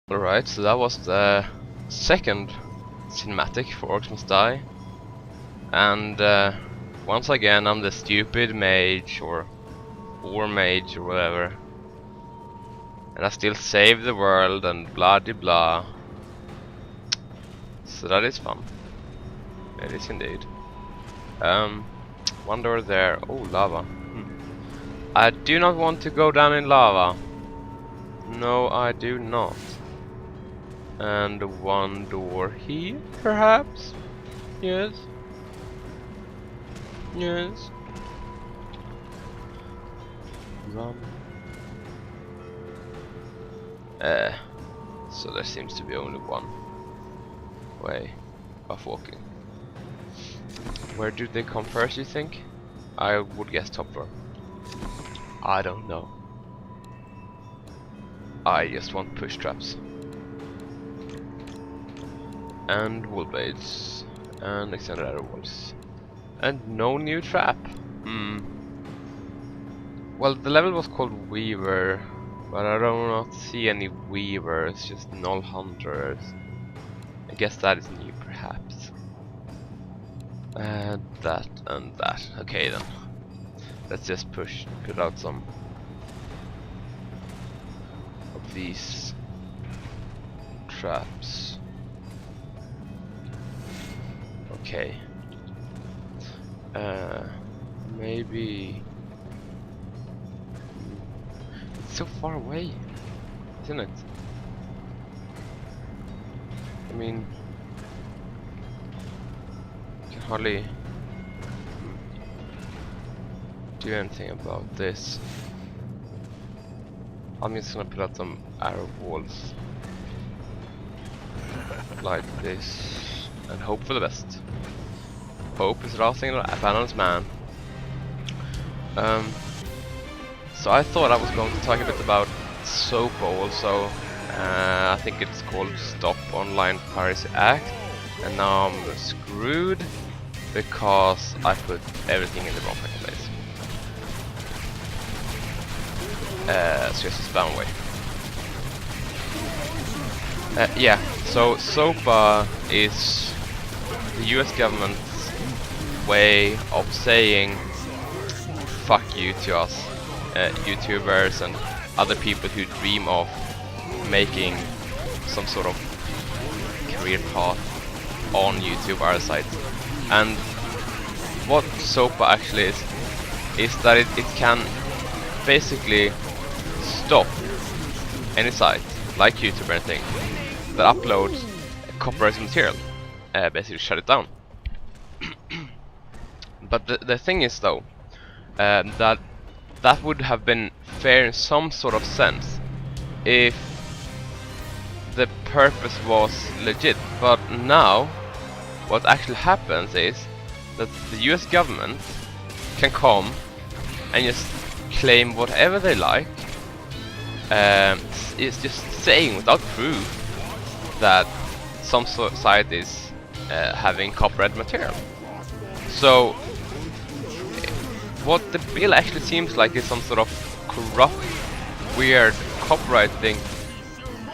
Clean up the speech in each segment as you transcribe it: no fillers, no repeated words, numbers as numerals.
Alright, so that was the second cinematic for Orcs Must Die. And once again I'm the stupid mage or mage or whatever. And I still save the world and blah de blah. So that is fun. It is indeed. One door there. Oh, lava. I do not want to go down in lava. No, I do not. And one door here, perhaps? Yes. Yes. Run. So there seems to be only one way of walking. Where do they come first, you think? I would guess top floor. I don't know. I just want push traps. And wool blades. And extended arrow walls. And no new trap. Well, the level was called Weaver, but I do not see any Weavers, just null hunters. I guess that is new, perhaps. That and that. Okay then. Let's just put out some of these traps. Okay. Maybe it's so far away, isn't it? I mean, you can hardly do anything about this. I'm just gonna put out some arrow walls like this and hope for the best. Hope is the last thing that abandons man. So I thought I was going to talk a bit about SOPA also. I think it's called Stop Online Piracy Act, and now I'm screwed because I put everything in the wrong fucking place. It's just a spam away. Yeah, so SOPA is the US government's way of saying fuck you to us, YouTubers and other people who dream of making some sort of career path on YouTube, our site. And what SOPA actually is that it can basically stop any site, like YouTube or anything, that uploads copyrighted material, basically shut it down. But the thing is though, that would have been fair in some sort of sense if the purpose was legit. But now what actually happens is that the US government can come and just claim whatever they like. It's just saying without proof that some site is having copyrighted material. So what the bill actually seems like is some sort of corrupt, weird copyright thing,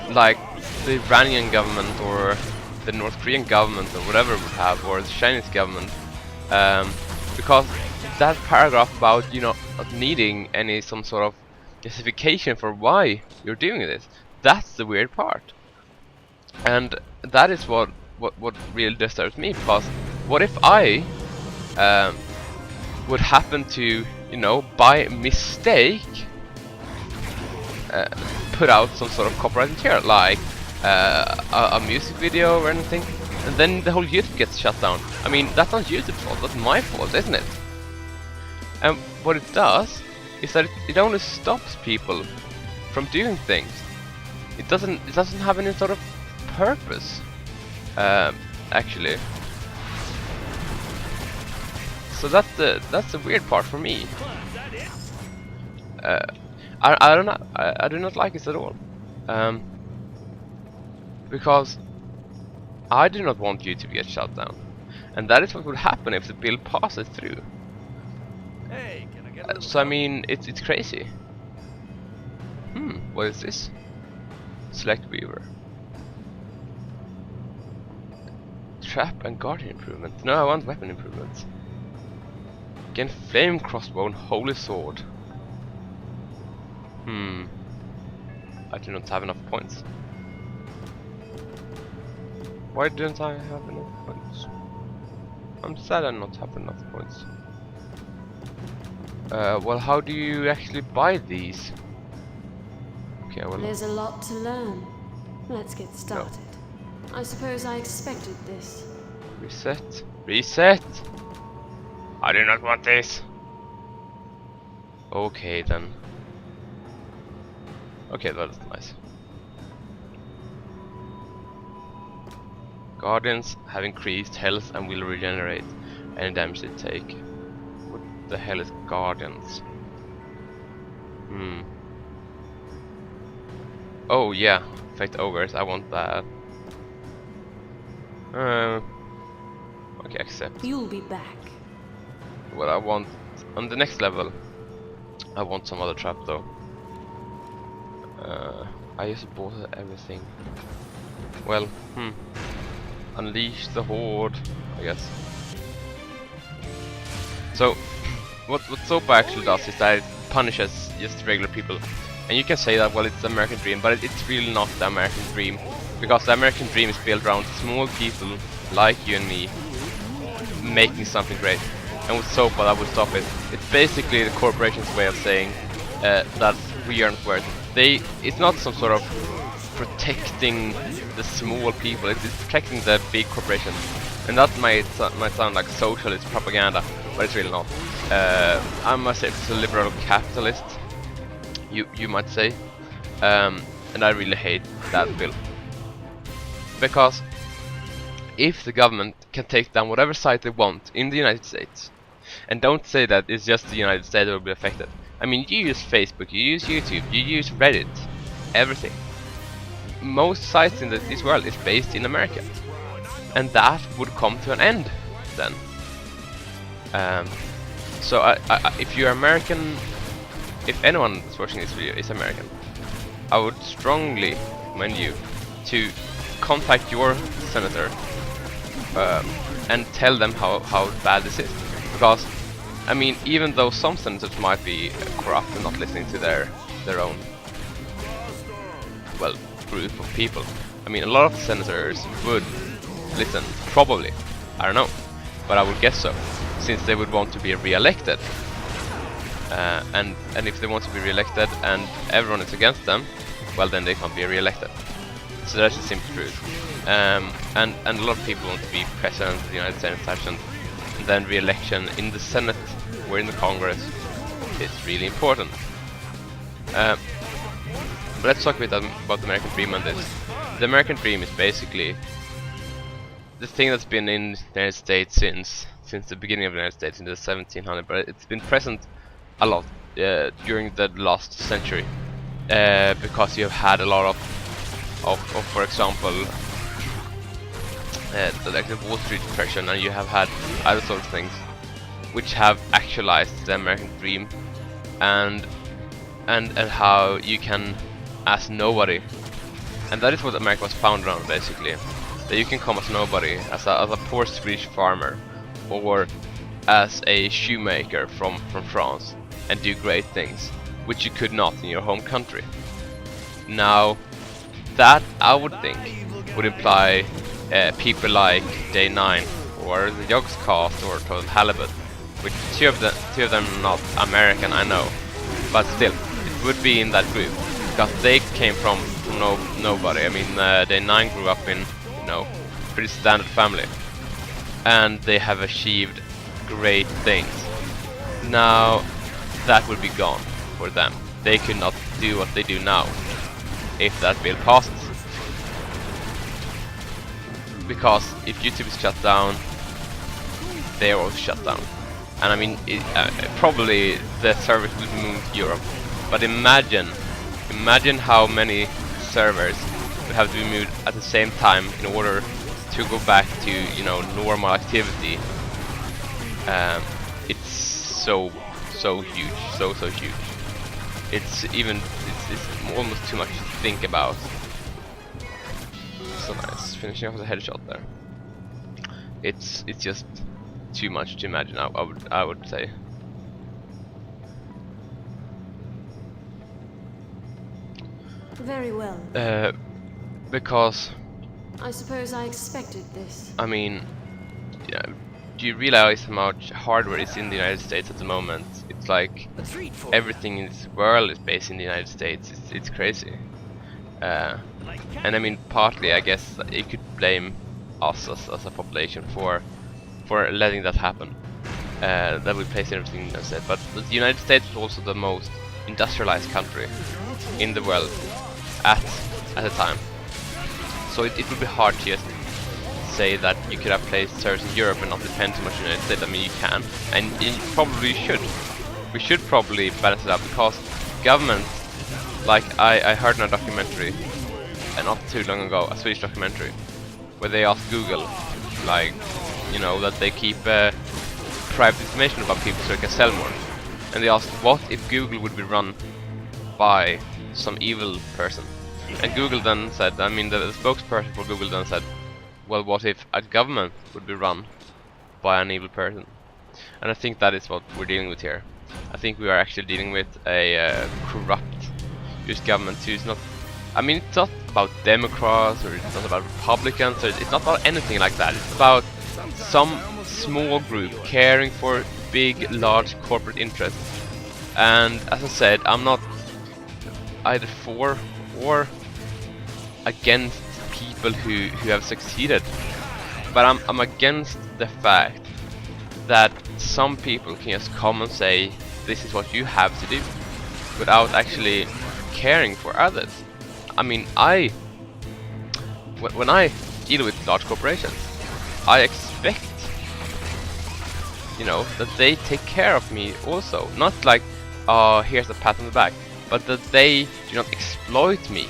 like the Iranian government or the North Korean government or whatever would have, or the Chinese government, because that paragraph about, you know, not needing any some sort of justification for why you're doing this, that's the weird part. And that is what really disturbs me, because what if I would happen to, you know, by mistake put out some sort of copyright material, like a music video or anything, and then the whole YouTube gets shut down. I mean, that's not YouTube's fault, that's my fault, isn't it? And what it does is that it only stops people from doing things. It doesn't have any sort of purpose, actually. So that's the weird part for me. I don't know. I do not like it at all. Because I do not want YouTube to get shut down, and that is what would happen if the bill passes through. Hey, can I get so I mean, it's crazy. What is this? Select Weaver. trap and guardian improvement. No, I want weapon improvements. Gain flame crossbow and holy sword. I do not have enough points. Why didn't I have enough points? I'm sad I not have enough points. Well, how do you actually buy these? Okay, well... There's a lot to learn. Let's get started. No. I suppose I expected this. Reset. Reset! I do not want this. Okay then. Okay, that's nice. Guardians have increased health and will regenerate any damage they take. What the hell is Guardians? Oh yeah, Fate Ogres, I want that. Okay, accept. You'll be back. Well, I want on the next level. I want some other trap though. I just bought everything. Well, unleash the horde, I guess. So, what SOPA actually does is that it punishes just regular people. And you can say that, well, it's the American dream, but it's really not the American dream. Because the American dream is built around small people like you and me making something great. And with SOPA that would stop it. It's basically the corporation's way of saying that we aren't worth it. It's not some sort of protecting the small people, it's protecting the big corporations. And that might sound like socialist propaganda, but it's really not. I must say it's a liberal capitalist, you might say. And I really hate that bill. Because if the government can take down whatever site they want in the United States, and don't say that it's just the United States that will be affected. I mean, you use Facebook, you use YouTube, you use Reddit, everything. Most sites in this world is based in America, and that would come to an end then. So if you're American, if anyone that's watching this video is American, I would strongly recommend you to contact your senator and tell them how bad this is. Because, I mean, even though some senators might be corrupt and not listening to their own, well, group of people, I mean, a lot of senators would listen, probably, I don't know, but I would guess so, since they would want to be re-elected. And if they want to be re-elected and everyone is against them, well, then they can't be re-elected. So that's the simple truth. And a lot of people want to be president of the United States, and then re-election in the Senate or in the Congress is really important. But let's talk a bit about the American dream on this. The American dream is basically the thing that's been in the United States since the beginning of the United States in the 1700s, but it's been present a lot during the last century, because you have had a lot of for example, like the Wall Street depression, and you have had other sort of things which have actualized the American dream, and how you can, as nobody, and that is what America was founded on, basically, that you can come as nobody, as a poor Swedish farmer, or as a shoemaker from France, and do great things, which you could not in your home country. Now, that, I would think, would imply people like Day 9 or the Yogscast or Total Halibut, which two of them are not American, I know, but still, it would be in that group, because they came from nobody. I mean, Day 9 grew up in, pretty standard family, and they have achieved great things. Now, that would be gone for them. They could not do what they do now if that bill passes. Because if YouTube is shut down, they are also shut down. And I mean, probably the service will be moved to Europe. But imagine how many servers would have to be moved at the same time in order to go back to, normal activity. It's so huge, so huge. It's almost too much to think about. So nice, finishing off the headshot there. it's just too much to imagine. I would say. Very well. Because I suppose I expected this. I mean, yeah, do you realize how much hardware is in the United States at the moment? It's like everything in this world is based in the United States. It's crazy. And I mean, partly I guess you could blame us as a population for letting that happen. That we place everything instead. But the United States was also the most industrialized country in the world at the time. So it would be hard to just say that you could have placed servers in Europe and not depend too much on the United States. I mean, you can, and you probably should. We should probably balance it out, because government, like I heard in a documentary, not too long ago, a Swedish documentary, where they asked Google, like, you know, that they keep private information about people so they can sell more. And they asked, what if Google would be run by some evil person? And Google then said, I mean, the spokesperson for Google then said, well, what if a government would be run by an evil person? And I think that is what we're dealing with here. I think we are actually dealing with a corrupt US government who is not, I mean, it's not about Democrats, or it's not about Republicans, or it's not about anything like that. It's about some small group caring for big, large corporate interests. And as I said, I'm not either for or against people who have succeeded, but I'm against the fact that some people can just come and say this is what you have to do without actually caring for others. I mean, when I deal with large corporations, I expect, you know, that they take care of me also. Not like, oh, here's a pat on the back, but that they do not exploit me.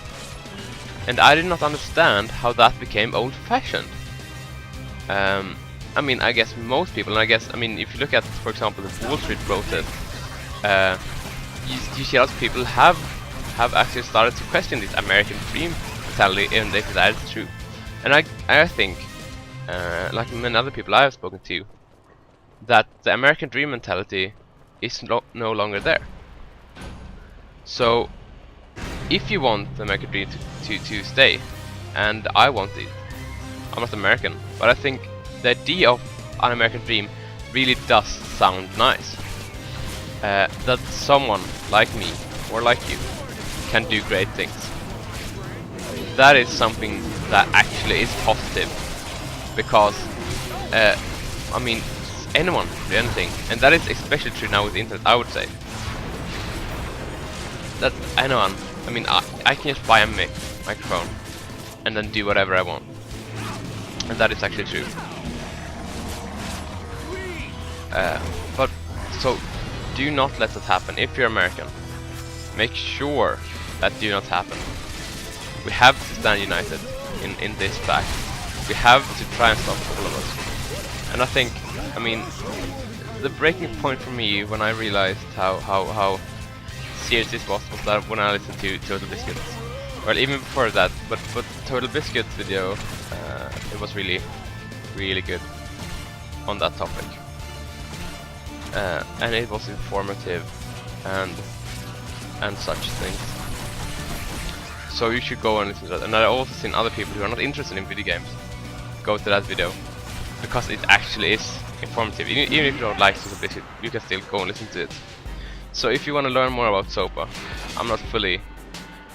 And I did not understand how that became old-fashioned. I mean, I guess most people, and I guess, I mean, if you look at, for example, the Wall Street protest, you see a lot of people have actually started to question this American dream mentality, and they say that it's true. And I think, like many other people I have spoken to, that the American dream mentality is no longer there. So, if you want the American dream to stay, and I want it, I'm not American, but I think the idea of an American dream really does sound nice. That someone like me, or like you, can do great things. That is something that actually is positive, because, I mean, anyone can do anything, and that is especially true now with the internet, I would say. That anyone, I mean, I can just buy a microphone and then do whatever I want, and that is actually true. But so do not let that happen. If you're American, make sure that do not happen. We have to stand united in this fact. We have to try and stop all of us. And I think, I mean, the breaking point for me when I realized how serious this was that when I listened to Total Biscuits. Well, even before that, but Total Biscuits video, it was really good on that topic. And it was informative and such things. So you should go and listen to that. And I've also seen other people who are not interested in video games go to that video, because it actually is informative. Even if you don't like Total Biscuit, you can still go and listen to it. So if you want to learn more about SOPA, I'm not fully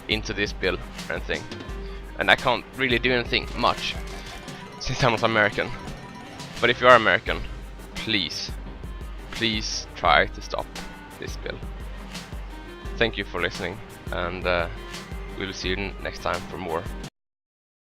into this build or anything, and I can't really do anything much since I'm not American. But if you are American, please try to stop this build. Thank you for listening, and we'll see you next time for more.